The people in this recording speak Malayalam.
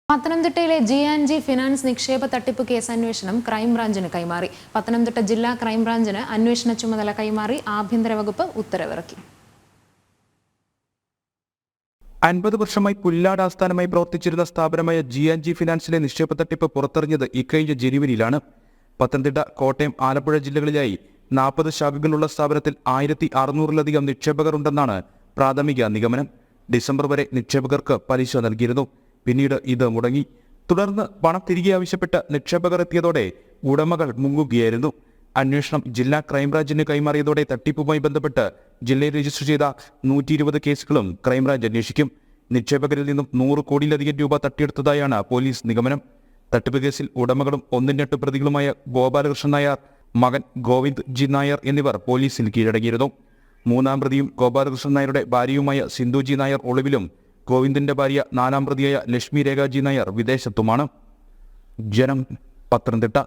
പത്തനംതിട്ടയിലെ ജി ഫിനാൻസ് നിക്ഷേപ തട്ടിപ്പ് കേസ് അന്വേഷണം ക്രൈംബ്രാഞ്ചിന് കൈമാറി. പത്തനംതിട്ട ജില്ലാ ക്രൈംബ്രാഞ്ചിന് അന്വേഷണ ചുമതല കൈമാറി ആഭ്യന്തര വകുപ്പ് ഉത്തരവിറക്കി. 50 വർഷമായി പുല്ലാട് ആസ്ഥാനമായി പ്രവർത്തിച്ചിരുന്ന സ്ഥാപനമായ ജി ഫിനാൻസിലെ നിക്ഷേപ തട്ടിപ്പ് പുറത്തറിഞ്ഞത് ഇക്കഴിഞ്ഞ ജനുവരിയിലാണ്. പത്തനംതിട്ട, കോട്ടയം, ആലപ്പുഴ ജില്ലകളിലായി 40 ശാഖകളുള്ള സ്ഥാപനത്തിൽ 1600-ലധികം നിക്ഷേപകർ ഉണ്ടെന്നാണ് പ്രാഥമിക നിഗമനം. ഡിസംബർ വരെ നിക്ഷേപകർക്ക് പലിശ നൽകിയിരുന്നു. പിന്നീട് ഇത് മുടങ്ങി. തുടർന്ന് പണം തിരികെ ആവശ്യപ്പെട്ട് നിക്ഷേപകർ എത്തിയതോടെ ഉടമകൾ മുങ്ങുകയായിരുന്നു. അന്വേഷണം ജില്ലാ ക്രൈംബ്രാഞ്ചിന് കൈമാറിയതോടെ തട്ടിപ്പുമായി ബന്ധപ്പെട്ട് ജില്ലയിൽ രജിസ്റ്റർ ചെയ്ത 120 കേസുകളും ക്രൈംബ്രാഞ്ച് അന്വേഷിക്കും. നിക്ഷേപകരിൽ നിന്നും 100 കോടിയിലധികം രൂപ തട്ടിയെടുത്തതായാണ് പോലീസ് നിഗമനം. തട്ടിപ്പ് കേസിൽ ഉടമകളും 1-8 പ്രതികളുമായ ഗോപാലകൃഷ്ണൻ നായർ, മകൻ ഗോവിന്ദ് ജി നായർ എന്നിവർ പോലീസിൽ കീഴടങ്ങിയിരുന്നു. 3-ാം പ്രതിയും ഗോപാലകൃഷ്ണൻ നായരുടെ ഭാര്യയുമായ സിന്ധു ജി നായർ ഒളിവിലും ഗോവിന്ദിന്റെ ഭാര്യ 4-ാം പ്രതിയായ ലക്ഷ്മി രേഖ ജി നായർ വിദേശത്തുമാണ്. ജനം, പത്തനംതിട്ട.